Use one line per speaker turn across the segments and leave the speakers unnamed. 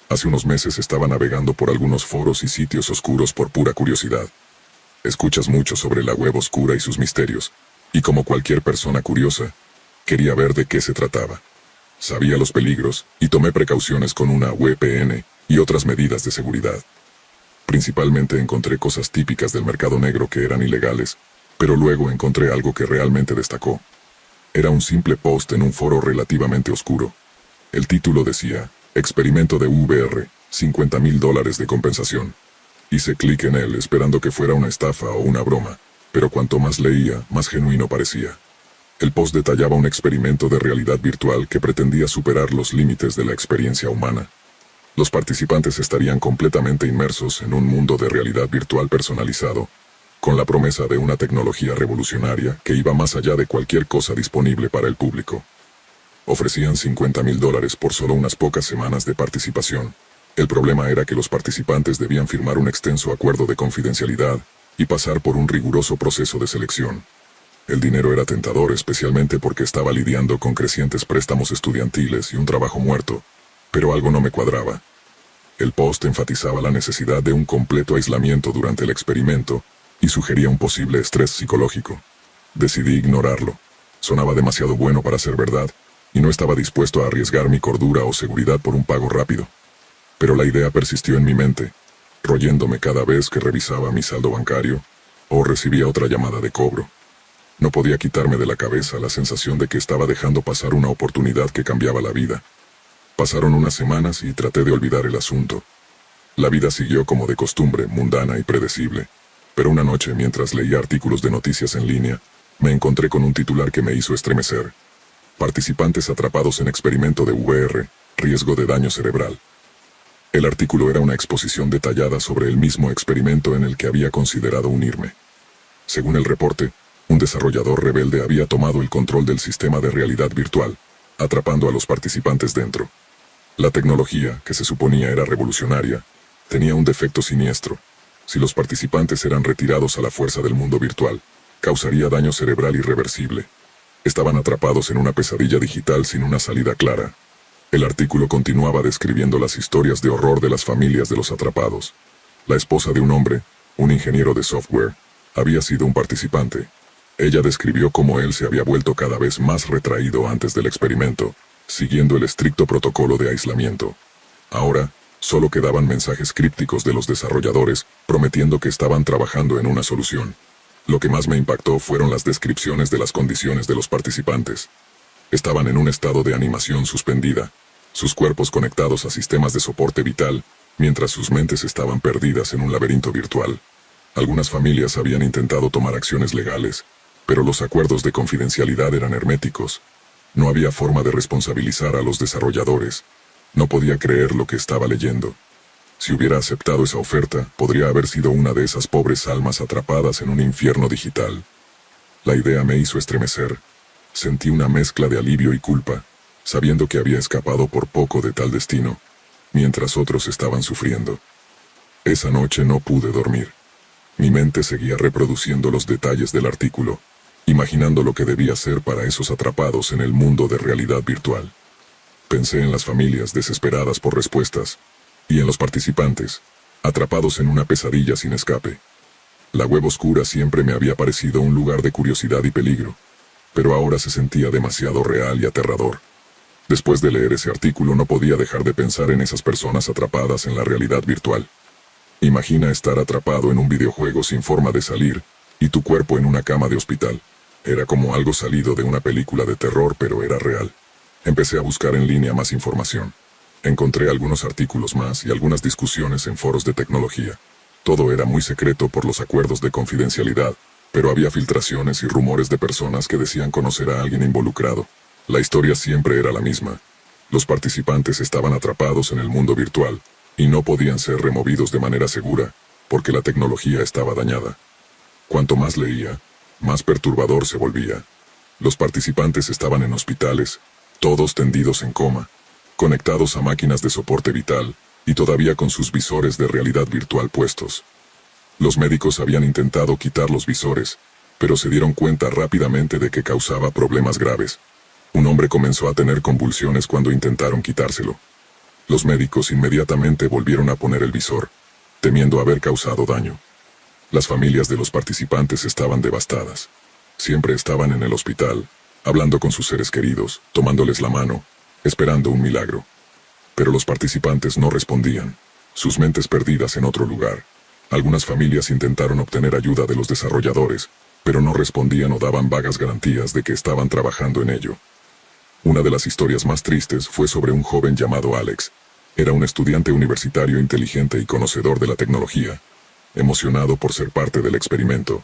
Hace unos meses estaba navegando por algunos foros y sitios oscuros por pura curiosidad. Escuchas mucho sobre la web oscura y sus misterios, y como cualquier persona curiosa, quería ver de qué se trataba. Sabía los peligros, y tomé precauciones con una VPN y otras medidas de seguridad. Principalmente encontré cosas típicas del mercado negro que eran ilegales, pero luego encontré algo que realmente destacó. Era un simple post en un foro relativamente oscuro. El título decía, Experimento de VR, $50,000 de compensación. Hice clic en él esperando que fuera una estafa o una broma, pero cuanto más leía, más genuino parecía. El post detallaba un experimento de realidad virtual que pretendía superar los límites de la experiencia humana. Los participantes estarían completamente inmersos en un mundo de realidad virtual personalizado, con la promesa de una tecnología revolucionaria que iba más allá de cualquier cosa disponible para el público. Ofrecían $50,000 por solo unas pocas semanas de participación. El problema era que los participantes debían firmar un extenso acuerdo de confidencialidad y pasar por un riguroso proceso de selección. El dinero era tentador, especialmente porque estaba lidiando con crecientes préstamos estudiantiles y un trabajo muerto, pero algo no me cuadraba. El post enfatizaba la necesidad de un completo aislamiento durante el experimento y sugería un posible estrés psicológico. Decidí ignorarlo. Sonaba demasiado bueno para ser verdad, y no estaba dispuesto a arriesgar mi cordura o seguridad por un pago rápido. Pero la idea persistió en mi mente, royéndome cada vez que revisaba mi saldo bancario o recibía otra llamada de cobro. No podía quitarme de la cabeza la sensación de que estaba dejando pasar una oportunidad que cambiaba la vida. Pasaron unas semanas y traté de olvidar el asunto. La vida siguió como de costumbre, mundana y predecible. Pero una noche, mientras leía artículos de noticias en línea, me encontré con un titular que me hizo estremecer. Participantes atrapados en experimento de VR, riesgo de daño cerebral. El artículo era una exposición detallada sobre el mismo experimento en el que había considerado unirme. Según el reporte, un desarrollador rebelde había tomado el control del sistema de realidad virtual, atrapando a los participantes dentro. La tecnología, que se suponía era revolucionaria, tenía un defecto siniestro. Si los participantes eran retirados a la fuerza del mundo virtual, causaría daño cerebral irreversible. Estaban atrapados en una pesadilla digital sin una salida clara. El artículo continuaba describiendo las historias de horror de las familias de los atrapados. La esposa de un hombre, un ingeniero de software, había sido un participante. Ella describió cómo él se había vuelto cada vez más retraído antes del experimento, siguiendo el estricto protocolo de aislamiento. Ahora, solo quedaban mensajes crípticos de los desarrolladores, prometiendo que estaban trabajando en una solución. Lo que más me impactó fueron las descripciones de las condiciones de los participantes. Estaban en un estado de animación suspendida, sus cuerpos conectados a sistemas de soporte vital, mientras sus mentes estaban perdidas en un laberinto virtual. Algunas familias habían intentado tomar acciones legales, pero los acuerdos de confidencialidad eran herméticos. No había forma de responsabilizar a los desarrolladores. No podía creer lo que estaba leyendo. Si hubiera aceptado esa oferta, podría haber sido una de esas pobres almas atrapadas en un infierno digital. La idea me hizo estremecer. Sentí una mezcla de alivio y culpa, sabiendo que había escapado por poco de tal destino, mientras otros estaban sufriendo. Esa noche no pude dormir. Mi mente seguía reproduciendo los detalles del artículo, imaginando lo que debía ser para esos atrapados en el mundo de realidad virtual. Pensé en las familias desesperadas por respuestas, y en los participantes, atrapados en una pesadilla sin escape. La web oscura siempre me había parecido un lugar de curiosidad y peligro, pero ahora se sentía demasiado real y aterrador. Después de leer ese artículo no podía dejar de pensar en esas personas atrapadas en la realidad virtual. Imagina estar atrapado en un videojuego sin forma de salir, y tu cuerpo en una cama de hospital. Era como algo salido de una película de terror, pero era real. Empecé a buscar en línea más información. Encontré algunos artículos más y algunas discusiones en foros de tecnología. Todo era muy secreto por los acuerdos de confidencialidad, pero había filtraciones y rumores de personas que decían conocer a alguien involucrado. La historia siempre era la misma. Los participantes estaban atrapados en el mundo virtual, y no podían ser removidos de manera segura, porque la tecnología estaba dañada. Cuanto más leía, más perturbador se volvía. Los participantes estaban en hospitales, todos tendidos en coma, conectados a máquinas de soporte vital, y todavía con sus visores de realidad virtual puestos. Los médicos habían intentado quitar los visores, pero se dieron cuenta rápidamente de que causaba problemas graves. Un hombre comenzó a tener convulsiones cuando intentaron quitárselo. Los médicos inmediatamente volvieron a poner el visor, temiendo haber causado daño. Las familias de los participantes estaban devastadas. Siempre estaban en el hospital, hablando con sus seres queridos, tomándoles la mano, esperando un milagro. Pero los participantes no respondían, sus mentes perdidas en otro lugar. Algunas familias intentaron obtener ayuda de los desarrolladores, pero no respondían o daban vagas garantías de que estaban trabajando en ello. Una de las historias más tristes fue sobre un joven llamado Alex. Era un estudiante universitario inteligente y conocedor de la tecnología, emocionado por ser parte del experimento.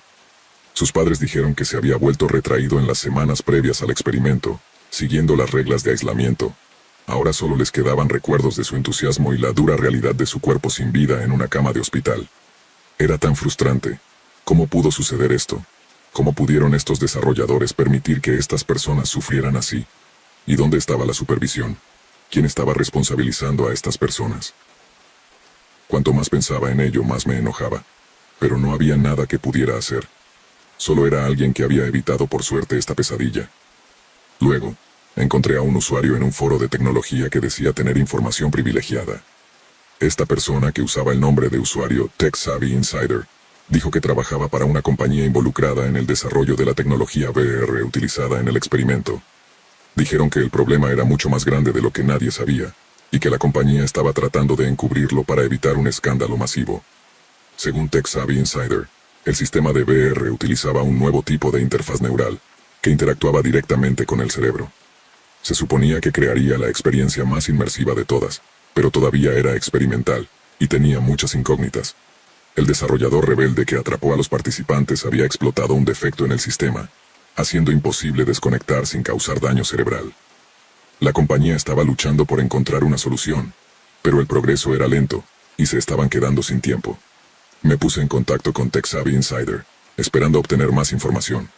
Sus padres dijeron que se había vuelto retraído en las semanas previas al experimento, siguiendo las reglas de aislamiento. Ahora solo les quedaban recuerdos de su entusiasmo y la dura realidad de su cuerpo sin vida en una cama de hospital. Era tan frustrante. ¿Cómo pudo suceder esto? ¿Cómo pudieron estos desarrolladores permitir que estas personas sufrieran así? ¿Y dónde estaba la supervisión? ¿Quién estaba responsabilizando a estas personas? Cuanto más pensaba en ello, más me enojaba. Pero no había nada que pudiera hacer. Solo era alguien que había evitado por suerte esta pesadilla. Luego, encontré a un usuario en un foro de tecnología que decía tener información privilegiada. Esta persona, que usaba el nombre de usuario Tech Savvy Insider, dijo que trabajaba para una compañía involucrada en el desarrollo de la tecnología VR utilizada en el experimento. Dijeron que el problema era mucho más grande de lo que nadie sabía, y que la compañía estaba tratando de encubrirlo para evitar un escándalo masivo. Según Tech Savvy Insider, el sistema de VR utilizaba un nuevo tipo de interfaz neural, que interactuaba directamente con el cerebro. Se suponía que crearía la experiencia más inmersiva de todas, pero todavía era experimental, y tenía muchas incógnitas. El desarrollador rebelde que atrapó a los participantes había explotado un defecto en el sistema, haciendo imposible desconectar sin causar daño cerebral. La compañía estaba luchando por encontrar una solución, pero el progreso era lento, y se estaban quedando sin tiempo. Me puse en contacto con Tech Savvy Insider, esperando obtener más información.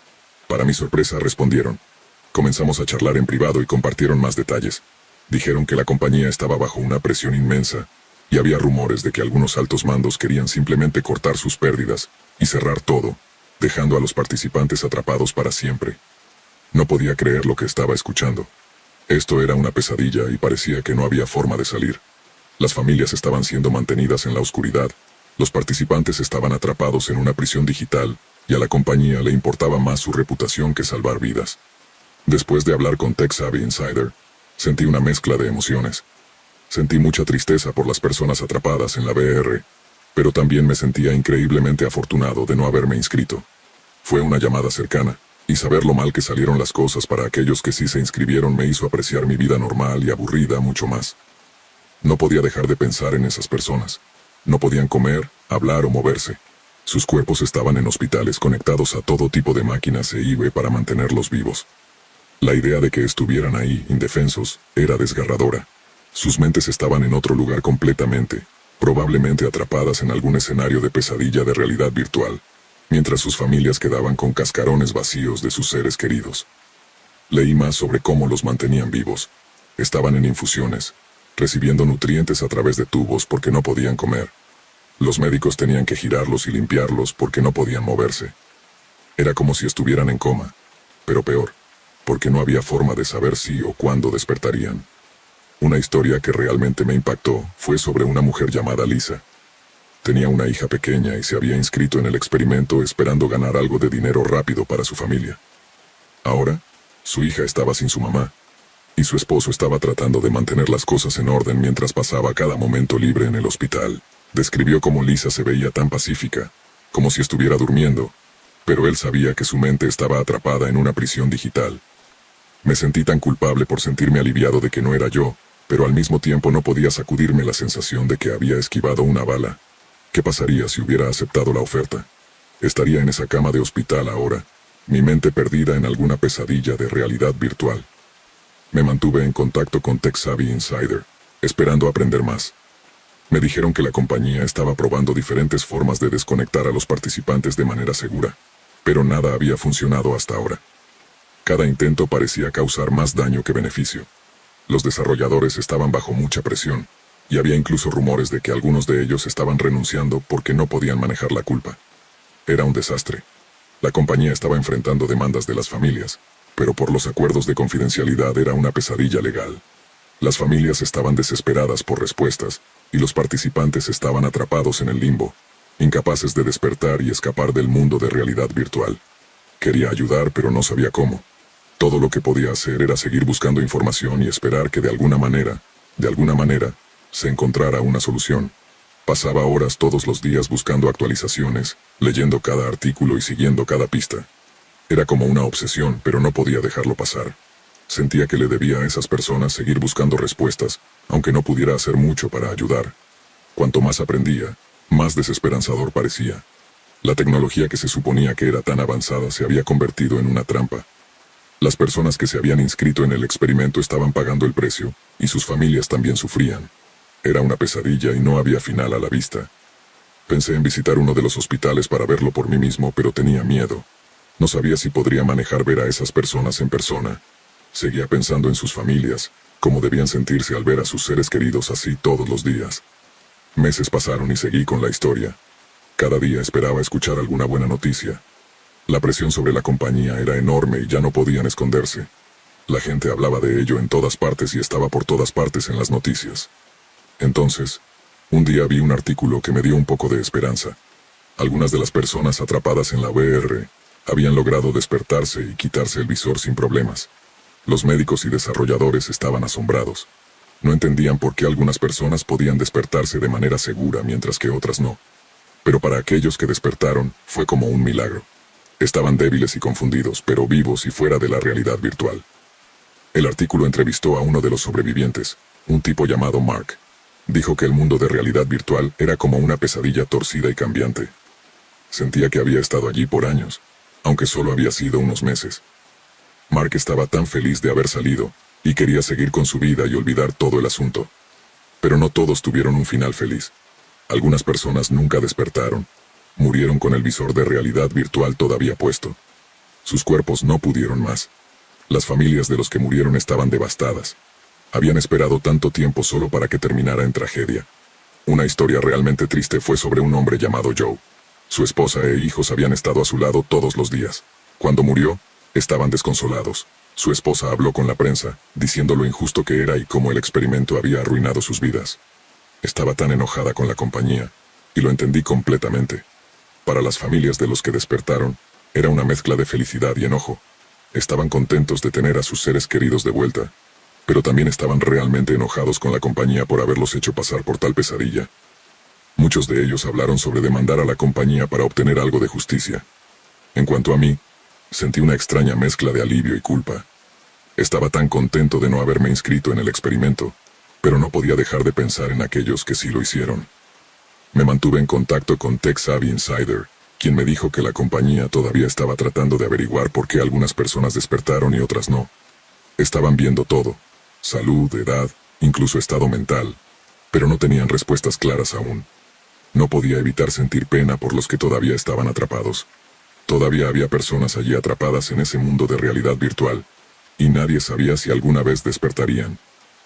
Para mi sorpresa respondieron. Comenzamos a charlar en privado y compartieron más detalles. Dijeron que la compañía estaba bajo una presión inmensa, y había rumores de que algunos altos mandos querían simplemente cortar sus pérdidas y cerrar todo, dejando a los participantes atrapados para siempre. No podía creer lo que estaba escuchando. Esto era una pesadilla y parecía que no había forma de salir. Las familias estaban siendo mantenidas en la oscuridad, los participantes estaban atrapados en una prisión digital, y a la compañía le importaba más su reputación que salvar vidas. Después de hablar con Tech Savvy Insider, sentí una mezcla de emociones. Sentí mucha tristeza por las personas atrapadas en la VR, pero también me sentía increíblemente afortunado de no haberme inscrito. Fue una llamada cercana, y saber lo mal que salieron las cosas para aquellos que sí se inscribieron me hizo apreciar mi vida normal y aburrida mucho más. No podía dejar de pensar en esas personas. No podían comer, hablar o moverse. Sus cuerpos estaban en hospitales conectados a todo tipo de máquinas e IV para mantenerlos vivos. La idea de que estuvieran ahí, indefensos, era desgarradora. Sus mentes estaban en otro lugar completamente, probablemente atrapadas en algún escenario de pesadilla de realidad virtual, mientras sus familias quedaban con cascarones vacíos de sus seres queridos. Leí más sobre cómo los mantenían vivos. Estaban en infusiones, recibiendo nutrientes a través de tubos porque no podían comer. Los médicos tenían que girarlos y limpiarlos porque no podían moverse. Era como si estuvieran en coma, pero peor, porque no había forma de saber si o cuándo despertarían. Una historia que realmente me impactó fue sobre una mujer llamada Lisa. Tenía una hija pequeña y se había inscrito en el experimento esperando ganar algo de dinero rápido para su familia. Ahora, su hija estaba sin su mamá, y su esposo estaba tratando de mantener las cosas en orden mientras pasaba cada momento libre en el hospital. Describió cómo Lisa se veía tan pacífica, como si estuviera durmiendo, pero él sabía que su mente estaba atrapada en una prisión digital. Me sentí tan culpable por sentirme aliviado de que no era yo, pero al mismo tiempo no podía sacudirme la sensación de que había esquivado una bala. ¿Qué pasaría si hubiera aceptado la oferta? Estaría en esa cama de hospital ahora, mi mente perdida en alguna pesadilla de realidad virtual. Me mantuve en contacto con Tech Savvy Insider, esperando aprender más. Me dijeron que la compañía estaba probando diferentes formas de desconectar a los participantes de manera segura, pero nada había funcionado hasta ahora. Cada intento parecía causar más daño que beneficio. Los desarrolladores estaban bajo mucha presión, y había incluso rumores de que algunos de ellos estaban renunciando porque no podían manejar la culpa. Era un desastre. La compañía estaba enfrentando demandas de las familias, pero por los acuerdos de confidencialidad era una pesadilla legal. Las familias estaban desesperadas por respuestas, y los participantes estaban atrapados en el limbo, incapaces de despertar y escapar del mundo de realidad virtual. Quería ayudar, pero no sabía cómo. Todo lo que podía hacer era seguir buscando información y esperar que de alguna manera, se encontrara una solución. Pasaba horas todos los días buscando actualizaciones, leyendo cada artículo y siguiendo cada pista. Era como una obsesión, pero no podía dejarlo pasar. Sentía que le debía a esas personas seguir buscando respuestas, aunque no pudiera hacer mucho para ayudar. Cuanto más aprendía, más desesperanzador parecía. La tecnología que se suponía que era tan avanzada se había convertido en una trampa. Las personas que se habían inscrito en el experimento estaban pagando el precio, y sus familias también sufrían. Era una pesadilla y no había final a la vista. Pensé en visitar uno de los hospitales para verlo por mí mismo, pero tenía miedo. No sabía si podría manejar ver a esas personas en persona. Seguía pensando en sus familias, cómo debían sentirse al ver a sus seres queridos así todos los días. Meses pasaron y seguí con la historia. Cada día esperaba escuchar alguna buena noticia. La presión sobre la compañía era enorme y ya no podían esconderse. La gente hablaba de ello en todas partes y estaba por todas partes en las noticias. Entonces, un día vi un artículo que me dio un poco de esperanza. Algunas de las personas atrapadas en la VR habían logrado despertarse y quitarse el visor sin problemas. Los médicos y desarrolladores estaban asombrados. No entendían por qué algunas personas podían despertarse de manera segura mientras que otras no. Pero para aquellos que despertaron, fue como un milagro. Estaban débiles y confundidos, pero vivos y fuera de la realidad virtual. El artículo entrevistó a uno de los sobrevivientes, un tipo llamado Mark. Dijo que el mundo de realidad virtual era como una pesadilla torcida y cambiante. Sentía que había estado allí por años, aunque solo había sido unos meses. Mark estaba tan feliz de haber salido, y quería seguir con su vida y olvidar todo el asunto. Pero no todos tuvieron un final feliz. Algunas personas nunca despertaron. Murieron con el visor de realidad virtual todavía puesto. Sus cuerpos no pudieron más. Las familias de los que murieron estaban devastadas. Habían esperado tanto tiempo solo para que terminara en tragedia. Una historia realmente triste fue sobre un hombre llamado Joe. Su esposa e hijos habían estado a su lado todos los días. Cuando murió, estaban desconsolados. Su esposa habló con la prensa, diciendo lo injusto que era y cómo el experimento había arruinado sus vidas. Estaba tan enojada con la compañía, y lo entendí completamente. Para las familias de los que despertaron, era una mezcla de felicidad y enojo. Estaban contentos de tener a sus seres queridos de vuelta, pero también estaban realmente enojados con la compañía por haberlos hecho pasar por tal pesadilla. Muchos de ellos hablaron sobre demandar a la compañía para obtener algo de justicia. En cuanto a mí, sentí una extraña mezcla de alivio y culpa. Estaba tan contento de no haberme inscrito en el experimento, pero no podía dejar de pensar en aquellos que sí lo hicieron. Me mantuve en contacto con Tech Savvy Insider, quien me dijo que la compañía todavía estaba tratando de averiguar por qué algunas personas despertaron y otras no. Estaban viendo todo: salud, edad, incluso estado mental, pero no tenían respuestas claras aún. No podía evitar sentir pena por los que todavía estaban atrapados. Todavía había personas allí atrapadas en ese mundo de realidad virtual, y nadie sabía si alguna vez despertarían.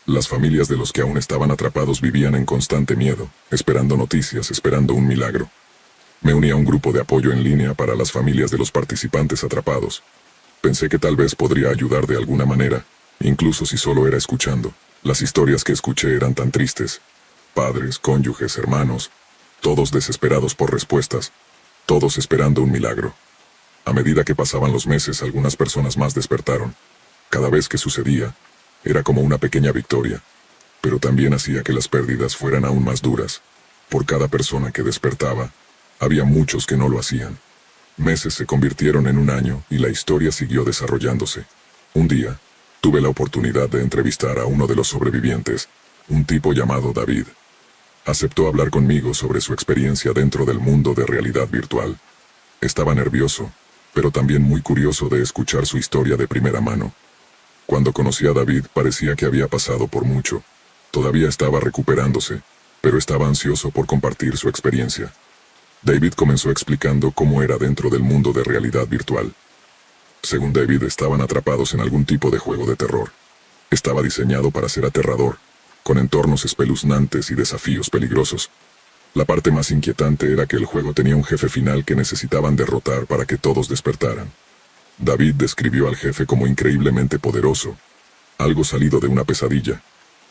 Las familias de los que aún estaban atrapados vivían en constante miedo, esperando noticias, esperando un milagro. Me uní a un grupo de apoyo en línea para las familias de los participantes atrapados. Pensé que tal vez podría ayudar de alguna manera, incluso si solo era escuchando. Las historias que escuché eran tan tristes. Padres, cónyuges, hermanos, todos desesperados por respuestas, todos esperando un milagro. A medida que pasaban los meses, algunas personas más despertaron. Cada vez que sucedía, era como una pequeña victoria, pero también hacía que las pérdidas fueran aún más duras. Por cada persona que despertaba, había muchos que no lo hacían. Meses se convirtieron en un año y la historia siguió desarrollándose. Un día, tuve la oportunidad de entrevistar a uno de los sobrevivientes, un tipo llamado David. Aceptó hablar conmigo sobre su experiencia dentro del mundo de realidad virtual. Estaba nervioso, pero también muy curioso de escuchar su historia de primera mano. Cuando conocí a David parecía que había pasado por mucho. Todavía estaba recuperándose, pero estaba ansioso por compartir su experiencia. David comenzó explicando cómo era dentro del mundo de realidad virtual. Según David, estaban atrapados en algún tipo de juego de terror. Estaba diseñado para ser aterrador, con entornos espeluznantes y desafíos peligrosos. La parte más inquietante era que el juego tenía un jefe final que necesitaban derrotar para que todos despertaran. David describió al jefe como increíblemente poderoso, algo salido de una pesadilla.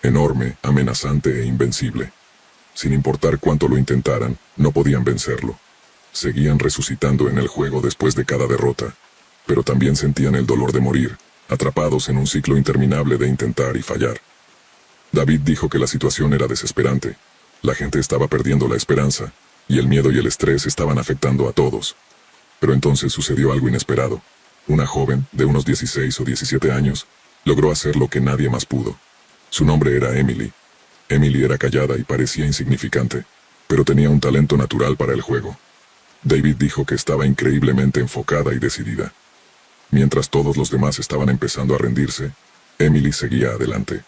enorme, amenazante e invencible. Sin importar cuánto lo intentaran, no podían vencerlo. Seguían resucitando en el juego después de cada derrota, pero también sentían el dolor de morir, atrapados en un ciclo interminable de intentar y fallar. David dijo que la situación era desesperante. La gente estaba perdiendo la esperanza, y el miedo y el estrés estaban afectando a todos. Pero entonces sucedió algo inesperado. Una joven, de unos 16 o 17 años, logró hacer lo que nadie más pudo. Su nombre era Emily. Emily era callada y parecía insignificante, pero tenía un talento natural para el juego. David dijo que estaba increíblemente enfocada y decidida. Mientras todos los demás estaban empezando a rendirse, Emily seguía adelante.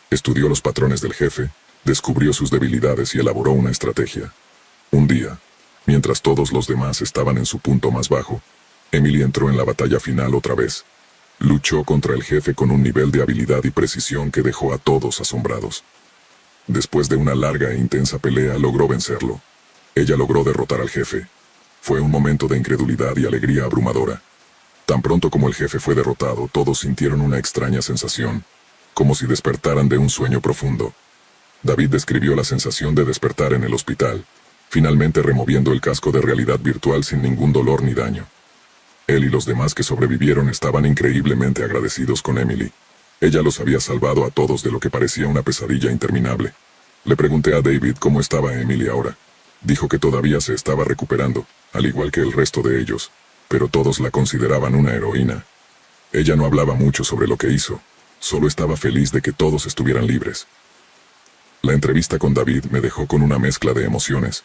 Estudió los patrones del jefe, descubrió sus debilidades y elaboró una estrategia. Un día, mientras todos los demás estaban en su punto más bajo, Emily entró en la batalla final otra vez. Luchó contra el jefe con un nivel de habilidad y precisión que dejó a todos asombrados. Después de una larga e intensa pelea, logró vencerlo. Ella logró derrotar al jefe. Fue un momento de incredulidad y alegría abrumadora. Tan pronto como el jefe fue derrotado, todos sintieron una extraña sensación, como si despertaran de un sueño profundo. David describió la sensación de despertar en el hospital, finalmente removiendo el casco de realidad virtual sin ningún dolor ni daño. Él y los demás que sobrevivieron estaban increíblemente agradecidos con Emily. Ella los había salvado a todos de lo que parecía una pesadilla interminable. Le pregunté a David cómo estaba Emily ahora. Dijo que todavía se estaba recuperando, al igual que el resto de ellos, pero todos la consideraban una heroína. Ella no hablaba mucho sobre lo que hizo, solo estaba feliz de que todos estuvieran libres. La entrevista con David me dejó con una mezcla de emociones.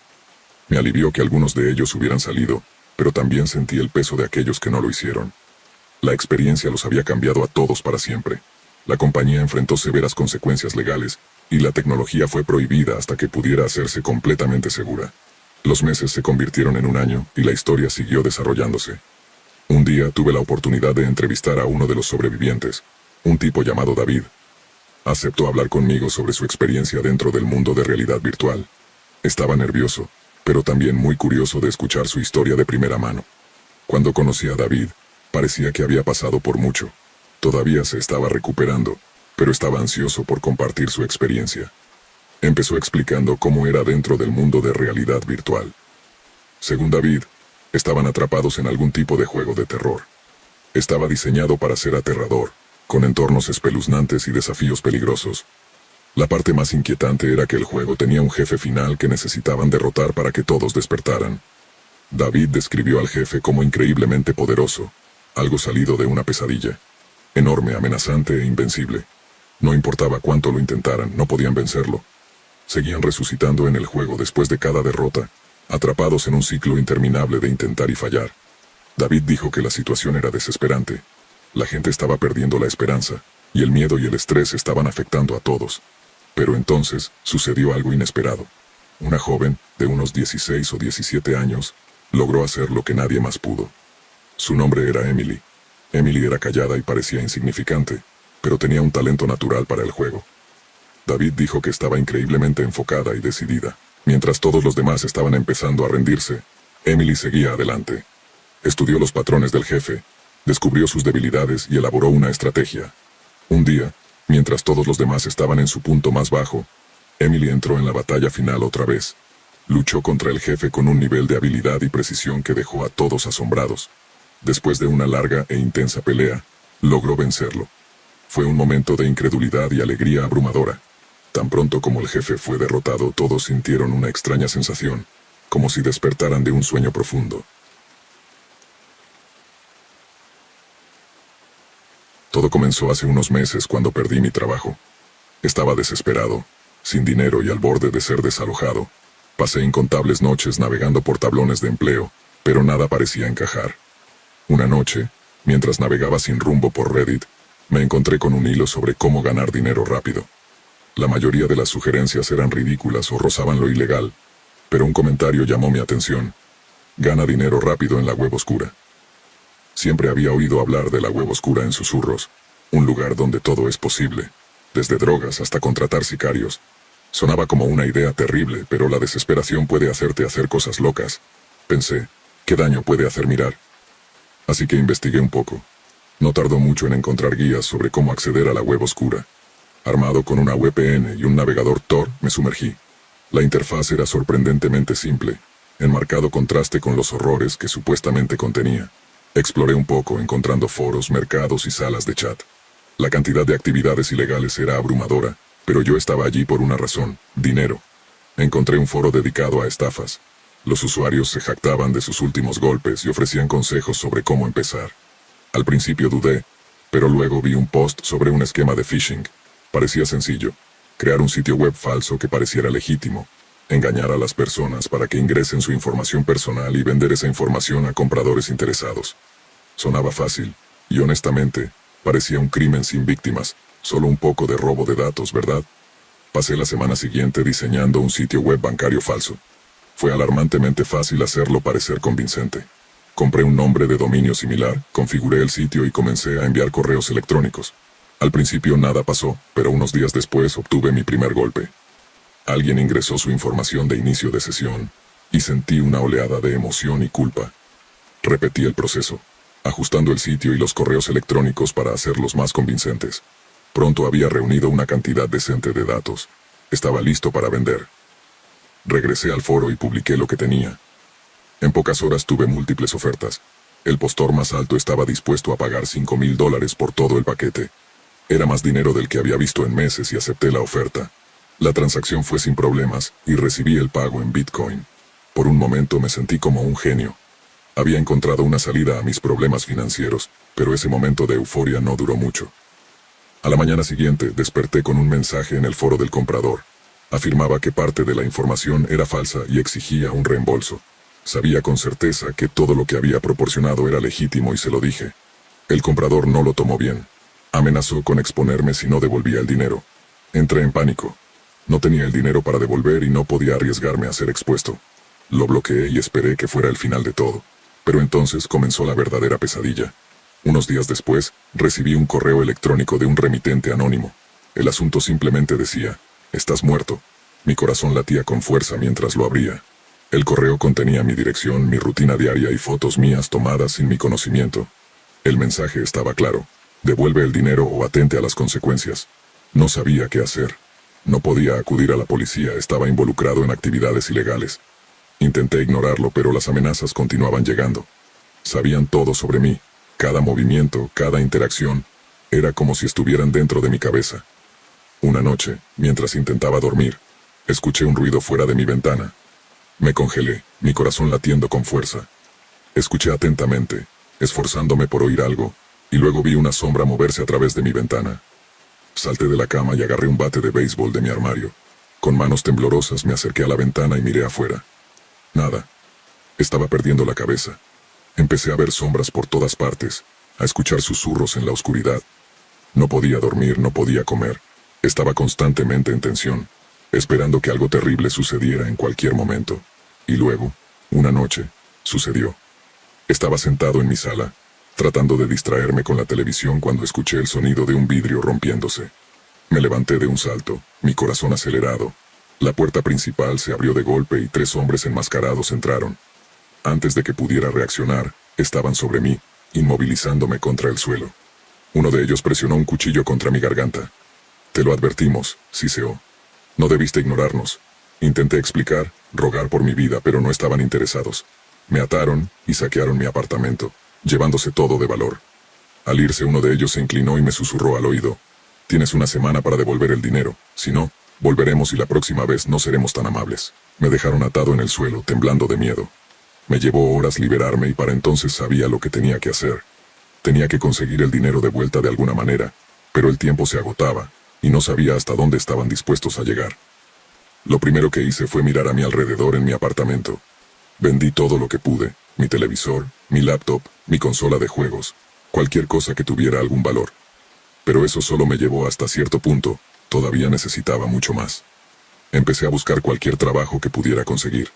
Me alivió que algunos de ellos hubieran salido, pero también sentí el peso de aquellos que no lo hicieron. La experiencia los había cambiado a todos para siempre. La compañía enfrentó severas consecuencias legales, y la tecnología fue prohibida hasta que pudiera hacerse completamente segura. Los meses se convirtieron en un año, y la historia siguió desarrollándose. Un día tuve la oportunidad de entrevistar a uno de los sobrevivientes, un tipo llamado David. Aceptó hablar conmigo sobre su experiencia dentro del mundo de realidad virtual. Estaba nervioso, pero también muy curioso de escuchar su historia de primera mano. Cuando conocí a David, parecía que había pasado por mucho. Todavía se estaba recuperando, pero estaba ansioso por compartir su experiencia. Empezó explicando cómo era dentro del mundo de realidad virtual. Según David, estaban atrapados en algún tipo de juego de terror. Estaba diseñado para ser aterrador, con entornos espeluznantes y desafíos peligrosos. La parte más inquietante era que el juego tenía un jefe final que necesitaban derrotar para que todos despertaran. David describió al jefe como increíblemente poderoso, algo salido de una pesadilla. Enorme, amenazante e invencible. No importaba cuánto lo intentaran, no podían vencerlo. Seguían resucitando en el juego después de cada derrota, atrapados en un ciclo interminable de intentar y fallar. David dijo que la situación era desesperante. La gente estaba perdiendo la esperanza, y el miedo y el estrés estaban afectando a todos. Pero entonces, sucedió algo inesperado. Una joven, de unos 16 o 17 años, logró hacer lo que nadie más pudo. Su nombre era Emily. Emily era callada y parecía insignificante, pero tenía un talento natural para el juego. David dijo que estaba increíblemente enfocada y decidida. Mientras todos los demás estaban empezando a rendirse, Emily seguía adelante. Estudió los patrones del jefe, descubrió sus debilidades y elaboró una estrategia. Un día, mientras todos los demás estaban en su punto más bajo, Emily entró en la batalla final otra vez. Luchó contra el jefe con un nivel de habilidad y precisión que dejó a todos asombrados. Después de una larga e intensa pelea, logró vencerlo. Fue un momento de incredulidad y alegría abrumadora. Tan pronto como el jefe fue derrotado, todos sintieron una extraña sensación, como si despertaran de un sueño profundo. Todo comenzó hace unos meses cuando perdí mi trabajo. Estaba desesperado, sin dinero y al borde de ser desalojado. Pasé incontables noches navegando por tablones de empleo, pero nada parecía encajar. Una noche, mientras navegaba sin rumbo por Reddit, me encontré con un hilo sobre cómo ganar dinero rápido. La mayoría de las sugerencias eran ridículas o rozaban lo ilegal, pero un comentario llamó mi atención. Gana dinero rápido en la web oscura. Siempre había oído hablar de la web oscura en susurros, un lugar donde todo es posible, desde drogas hasta contratar sicarios. Sonaba como una idea terrible, pero la desesperación puede hacerte hacer cosas locas. Pensé, ¿qué daño puede hacer mirar? Así que investigué un poco. No tardó mucho en encontrar guías sobre cómo acceder a la web oscura. Armado con una VPN y un navegador Tor, me sumergí. La interfaz era sorprendentemente simple, en marcado contraste con los horrores que supuestamente contenía. Exploré un poco, encontrando foros, mercados y salas de chat. La cantidad de actividades ilegales era abrumadora, pero yo estaba allí por una razón: dinero. Encontré un foro dedicado a estafas. Los usuarios se jactaban de sus últimos golpes y ofrecían consejos sobre cómo empezar. Al principio dudé, pero luego vi un post sobre un esquema de phishing. Parecía sencillo: crear un sitio web falso que pareciera legítimo, engañar a las personas para que ingresen su información personal y vender esa información a compradores interesados. Sonaba fácil, y honestamente, parecía un crimen sin víctimas, solo un poco de robo de datos, ¿verdad? Pasé la semana siguiente diseñando un sitio web bancario falso. Fue alarmantemente fácil hacerlo parecer convincente. Compré un nombre de dominio similar, configuré el sitio y comencé a enviar correos electrónicos. Al principio nada pasó, pero unos días después obtuve mi primer golpe. Alguien ingresó su información de inicio de sesión, y sentí una oleada de emoción y culpa. Repetí el proceso, ajustando el sitio y los correos electrónicos para hacerlos más convincentes. Pronto había reunido una cantidad decente de datos. Estaba listo para vender. Regresé al foro y publiqué lo que tenía. En pocas horas tuve múltiples ofertas. El postor más alto estaba dispuesto a pagar $5,000 por todo el paquete. Era más dinero del que había visto en meses y acepté la oferta. La transacción fue sin problemas y recibí el pago en Bitcoin. Por un momento me sentí como un genio. Había encontrado una salida a mis problemas financieros, pero ese momento de euforia no duró mucho. A la mañana siguiente desperté con un mensaje en el foro del comprador. Afirmaba que parte de la información era falsa y exigía un reembolso. Sabía con certeza que todo lo que había proporcionado era legítimo y se lo dije. El comprador no lo tomó bien. Amenazó con exponerme si no devolvía el dinero. Entré en pánico. No tenía el dinero para devolver y no podía arriesgarme a ser expuesto. Lo bloqueé y esperé que fuera el final de todo. Pero entonces comenzó la verdadera pesadilla. Unos días después, recibí un correo electrónico de un remitente anónimo. El asunto simplemente decía: «Estás muerto». Mi corazón latía con fuerza mientras lo abría. El correo contenía mi dirección, mi rutina diaria y fotos mías tomadas sin mi conocimiento. El mensaje estaba claro: devuelve el dinero o atente a las consecuencias. No sabía qué hacer. No podía acudir a la policía, estaba involucrado en actividades ilegales. Intenté ignorarlo, pero las amenazas continuaban llegando. Sabían todo sobre mí. Cada movimiento, cada interacción, era como si estuvieran dentro de mi cabeza. Una noche, mientras intentaba dormir, escuché un ruido fuera de mi ventana. Me congelé, mi corazón latiendo con fuerza. Escuché atentamente, esforzándome por oír algo, y luego vi una sombra moverse a través de mi ventana. Salté de la cama y agarré un bate de béisbol de mi armario. Con manos temblorosas me acerqué a la ventana y miré afuera. Nada. Estaba perdiendo la cabeza. Empecé a ver sombras por todas partes, a escuchar susurros en la oscuridad. No podía dormir, no podía comer. Estaba constantemente en tensión, esperando que algo terrible sucediera en cualquier momento. Y luego, una noche, sucedió. Estaba sentado en mi sala, tratando de distraerme con la televisión cuando escuché el sonido de un vidrio rompiéndose. Me levanté de un salto, mi corazón acelerado. La puerta principal se abrió de golpe y 3 hombres enmascarados entraron. Antes de que pudiera reaccionar, estaban sobre mí, inmovilizándome contra el suelo. Uno de ellos presionó un cuchillo contra mi garganta. «Te lo advertimos», siseó. «No debiste ignorarnos». Intenté explicar, rogar por mi vida, pero no estaban interesados. Me ataron y saquearon mi apartamento, llevándose todo de valor. Al irse, uno de ellos se inclinó y me susurró al oído: «Tienes una semana para devolver el dinero, si no, volveremos y la próxima vez no seremos tan amables». Me dejaron atado en el suelo, temblando de miedo. Me llevó horas liberarme y para entonces sabía lo que tenía que hacer. Tenía que conseguir el dinero de vuelta de alguna manera, pero el tiempo se agotaba, y no sabía hasta dónde estaban dispuestos a llegar. Lo primero que hice fue mirar a mi alrededor en mi apartamento. Vendí todo lo que pude: mi televisor, mi laptop, mi consola de juegos, cualquier cosa que tuviera algún valor. Pero eso solo me llevó hasta cierto punto, todavía necesitaba mucho más. Empecé a buscar cualquier trabajo que pudiera conseguir.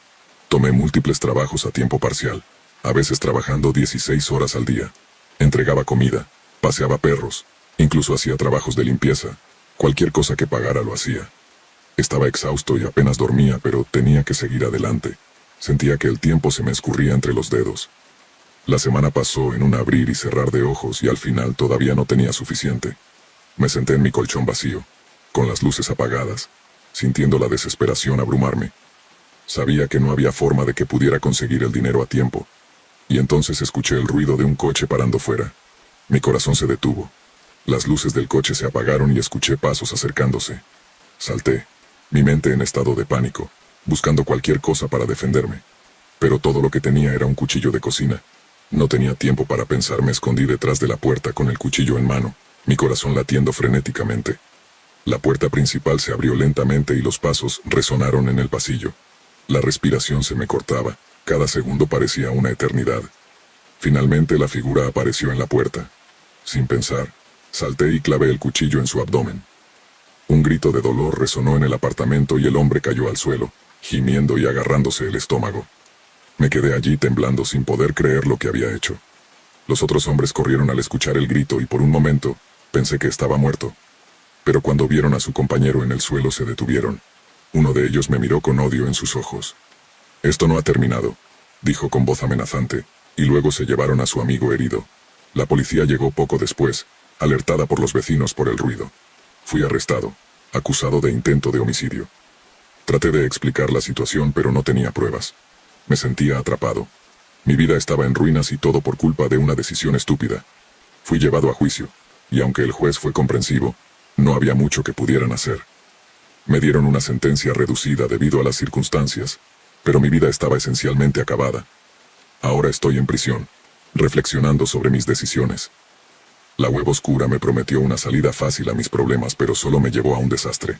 Tomé múltiples trabajos a tiempo parcial, a veces trabajando 16 horas al día. Entregaba comida, paseaba perros, incluso hacía trabajos de limpieza. Cualquier cosa que pagara lo hacía. Estaba exhausto y apenas dormía, pero tenía que seguir adelante. Sentía que el tiempo se me escurría entre los dedos. La semana pasó en un abrir y cerrar de ojos y al final todavía no tenía suficiente. Me senté en mi colchón vacío. con las luces apagadas, sintiendo la desesperación abrumarme. Sabía que no había forma de que pudiera conseguir el dinero a tiempo, y entonces escuché el ruido de un coche parando fuera. Mi corazón se detuvo. Las luces del coche se apagaron y escuché pasos acercándose. Salté, mi mente en estado de pánico, buscando cualquier cosa para defenderme. Pero todo lo que tenía era un cuchillo de cocina. No tenía tiempo para pensar, me escondí detrás de la puerta con el cuchillo en mano, mi corazón latiendo frenéticamente. La puerta principal se abrió lentamente y los pasos resonaron en el pasillo. La respiración se me cortaba, cada segundo parecía una eternidad. Finalmente la figura apareció en la puerta. Sin pensar, salté y clavé el cuchillo en su abdomen. Un grito de dolor resonó en el apartamento y el hombre cayó al suelo, gimiendo y agarrándose el estómago. Me quedé allí temblando sin poder creer lo que había hecho. Los otros hombres corrieron al escuchar el grito y por un momento pensé que estaba muerto. Pero cuando vieron a su compañero en el suelo se detuvieron. Uno de ellos me miró con odio en sus ojos. «Esto no ha terminado», dijo con voz amenazante, y luego se llevaron a su amigo herido. La policía llegó poco después, alertada por los vecinos por el ruido. Fui arrestado, acusado de intento de homicidio. Traté de explicar la situación, pero no tenía pruebas. Me sentía atrapado. Mi vida estaba en ruinas y todo por culpa de una decisión estúpida. Fui llevado a juicio, y aunque el juez fue comprensivo, no había mucho que pudieran hacer. Me dieron una sentencia reducida debido a las circunstancias, pero mi vida estaba esencialmente acabada. Ahora estoy en prisión, reflexionando sobre mis decisiones. La web oscura me prometió una salida fácil a mis problemas, pero solo me llevó a un desastre.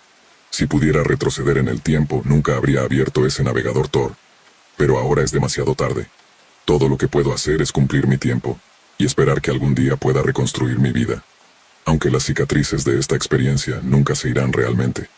Si pudiera retroceder en el tiempo, nunca habría abierto ese navegador Tor. Pero ahora es demasiado tarde. Todo lo que puedo hacer es cumplir mi tiempo, y esperar que algún día pueda reconstruir mi vida. Aunque las cicatrices de esta experiencia nunca se irán realmente.